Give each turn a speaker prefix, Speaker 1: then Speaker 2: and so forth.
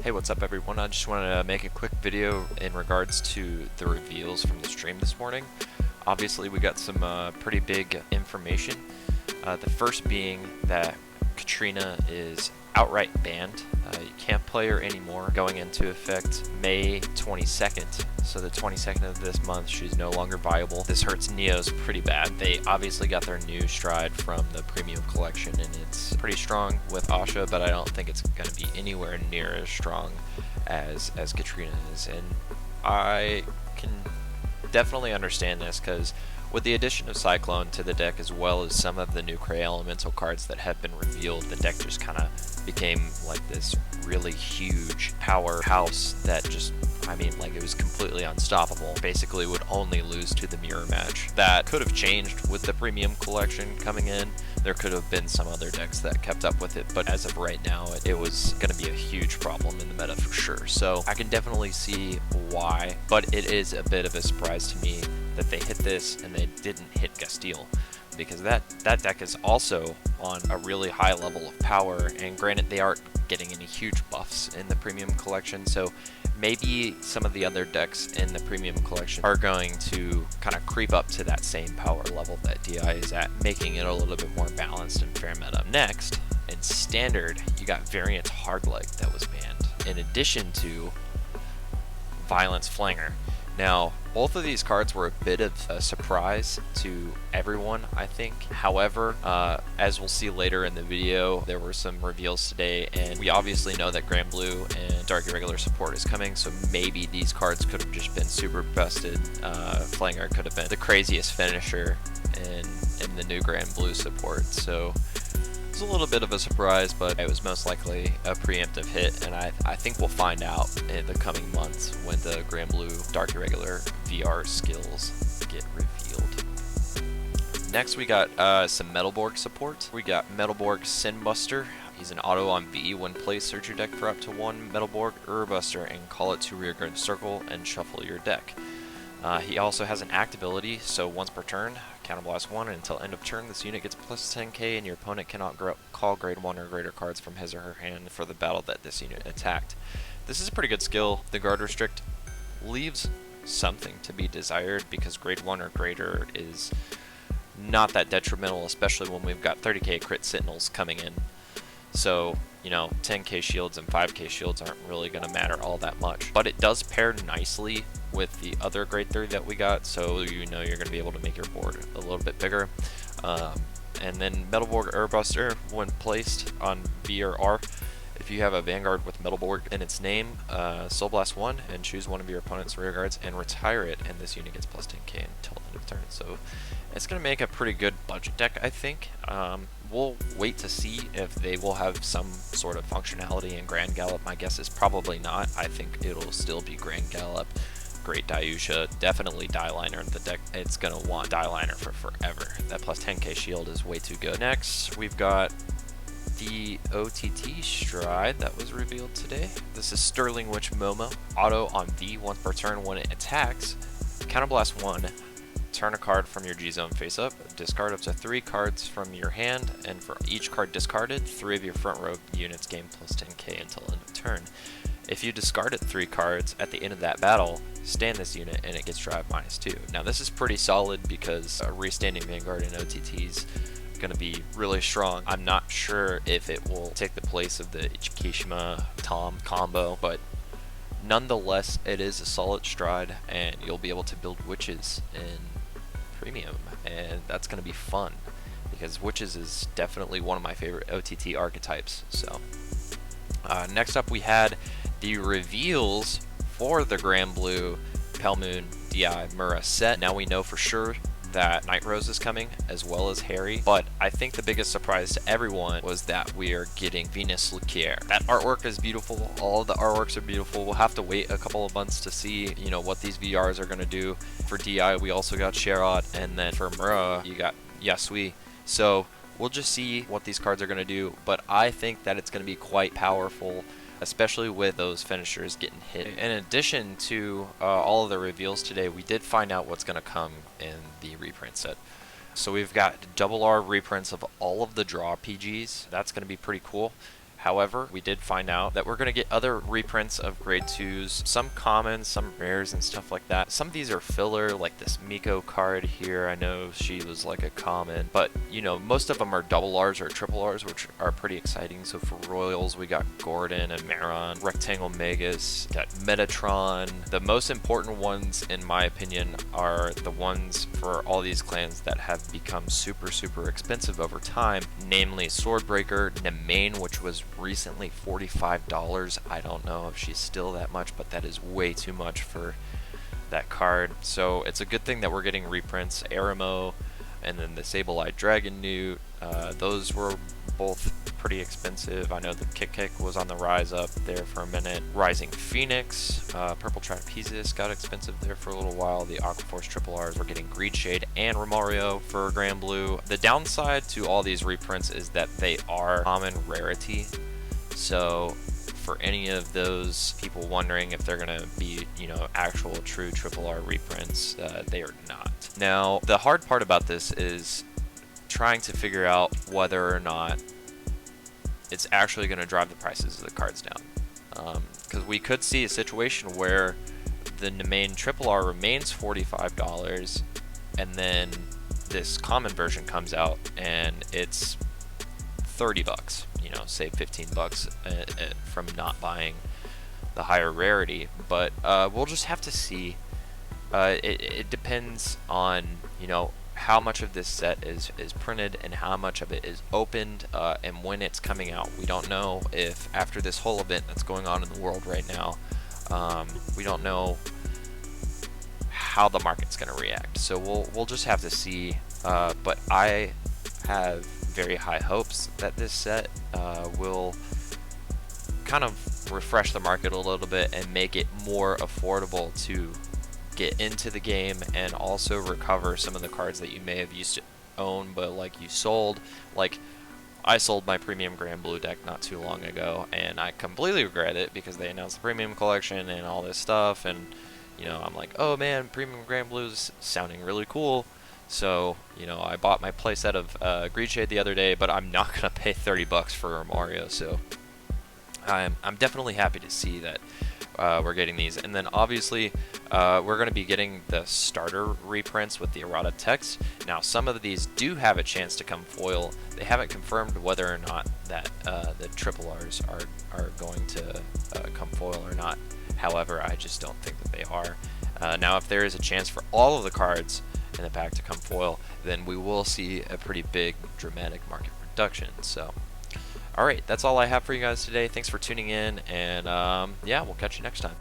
Speaker 1: Hey, what's up everyone? I just wanted to make a quick video in regards to the reveals from the stream this morning. Obviously we got some pretty big information. The first being that Katrina is outright banned. You can't play her anymore, going into effect May 22nd. So the 22nd of this month, she's no longer viable. This hurts Neos pretty bad. They obviously got their new Stride from the premium collection, and it's pretty strong with Asha, but I don't think it's going to be anywhere near as strong as Katrina is. And I can definitely understand this, because with the addition of Cyclone to the deck, as well as some of the new Cray Elemental cards that have been revealed, the deck just kind of became like this really huge powerhouse that just, I mean, like, it was completely unstoppable. Basically would only lose to the mirror match. That could have changed with the premium collection coming in. There could have been some other decks that kept up with it, but as of right now, it was going to be a huge problem in the meta for sure. So I can definitely see why, but it is a bit of a surprise to me that they hit this and they didn't hit Gastille, because that deck is also on a really high level of power, and granted they aren't getting any huge buffs in the premium collection, so maybe some of the other decks in the premium collection are going to kind of creep up to that same power level that DI is at, making it a little bit more balanced and fair meta. Next, in standard, you got Variant Hardleg that was banned, in addition to Violence Flanger. Now, both of these cards were a bit of a surprise to everyone, I think. However, as we'll see later in the video, there were some reveals today, and we obviously know that Grand Blue and Dark Irregular support is coming, so maybe these cards could have just been super busted. Flanger could have been the craziest finisher in the new Grand Blue support, so it's a little bit of a surprise, but it was most likely a preemptive hit, and I think we'll find out in the coming months when the Grand Blue Dark Irregular VR skills get revealed. Next, we got some Metalborg support. We got Metalborg Sinbuster. He's an auto on V. When placed, search your deck for up to one Metalborg Urbuster and call it to rearguard circle and shuffle your deck. He also has an act ability, so once per turn, counterblast 1, and until end of turn, this unit gets plus 10k, and your opponent cannot call grade 1 or greater cards from his or her hand for the battle that this unit attacked. This is a pretty good skill. The guard restrict leaves something to be desired, because grade 1 or greater is not that detrimental, especially when we've got 30k crit sentinels coming in. So, you know, 10k shields and 5k shields aren't really going to matter all that much. But it does pair nicely with the other grade 3 that we got, so you know you're going to be able to make your board a little bit bigger. And then Metalborg Urbuster, when placed on B or R, if you have a Vanguard with Metalborg in its name, Soul Blast 1 and choose one of your opponent's rear guards and retire it, and this unit gets plus 10k until end of turn. So it's going to make a pretty good budget deck, I think. We'll wait to see if they will have some sort of functionality in Grand Gallop. My guess is probably not. I think it'll still be Grand Gallop, Great Diusha, definitely Dieliner. The deck, it's going to want Dieliner for forever. That plus 10k shield is way too good. Next, we've got the OTT Stride that was revealed today. This is Sterling Witch Momo. Auto on V, once per turn when it attacks. Counterblast 1. Turn a card from your G-Zone face up, discard up to 3 cards from your hand, and for each card discarded, 3 of your front row units gain plus 10k until end of turn. If you discarded 3 cards at the end of that battle, stand this unit and it gets drive -2. Now this is pretty solid, because restanding Vanguard in OTTs going to be really strong. I'm not sure if it will take the place of the Ichikishima Tom combo, but nonetheless it is a solid Stride, and you'll be able to build witches in premium, and that's going to be fun, because witches is definitely one of my favorite OTT archetypes. So next up, we had the reveals for the Grand Blue Pelmoon DI Mura set. Now we know for sure that Night Rose is coming, as well as Harry, but I think the biggest surprise to everyone was that we are getting Venus Lucaire. That artwork is beautiful. All of the artworks are beautiful. We'll have to wait a couple of months to see, you know, what these VRs are going to do. For DI, we also got Sherrod, and then for Mura, you got Yasui. So we'll just see what these cards are going to do, but I think that it's going to be quite powerful, especially with those finishers getting hit. In addition to all of the reveals today, we did find out what's going to come in the reprint set. So we've got double R reprints of all of the draw PGs. That's going to be pretty cool. However, we did find out that we're going to get other reprints of grade 2s, some commons, some rares and stuff like that. Some of these are filler, like this Miko card here. I know she was like a common, but you know, most of them are double Rs or triple Rs, which are pretty exciting. So for Royals, we got Gordon and Maron, Rectangle Magus, got Metatron. The most important ones, in my opinion, are the ones for all these clans that have become super, super expensive over time, namely Swordbreaker, Nemain, which was recently $45. I don't know if she's still that much, but that is way too much for that card. So it's a good thing that we're getting reprints. Aramo and then the Sable-Eyed Dragon Newt, those were both pretty expensive. I know the Kick was on the rise up there for a minute. Rising Phoenix, Purple Trapezis got expensive there for a little while. The Aquaforce Triple Rs, we're getting Greed Shade and Romario for Grand Blue. The downside to all these reprints is that they are common rarity. So for any of those people wondering if they're gonna be, you know, actual true Triple R reprints, they are not. Now, the hard part about this is trying to figure out whether or not it's actually going to drive the prices of the cards down. Because we could see a situation where the main Triple R remains $45, and then this common version comes out and it's $30, you know, say $15 from not buying the higher rarity. But we'll just have to see. It depends on, you know, how much of this set is printed and how much of it is opened, and when it's coming out. We don't know if after this whole event that's going on in the world right now, we don't know how the market's going to react. So we'll just have to see. But I have very high hopes that this set will kind of refresh the market a little bit and make it more affordable to get into the game, and also recover some of the cards that you may have used to own but like you sold. Like I sold my premium Grand Blue deck not too long ago, and I completely regret it because they announced the premium collection and all this stuff, and you know, I'm like, oh man, premium Grand Blue's sounding really cool. So, you know, I bought my playset of Greed Shade the other day, but I'm not gonna pay $30 for Mario. So I'm definitely happy to see that we're getting these. And then obviously we're going to be getting the starter reprints with the errata text. Now some of these do have a chance to come foil. They haven't confirmed whether or not that the triple Rs are going to come foil or not. However, I just don't think that they are. Now if there is a chance for all of the cards in the pack to come foil, then we will see a pretty big dramatic market reduction. So alright, that's all I have for you guys today. Thanks for tuning in, and yeah, we'll catch you next time.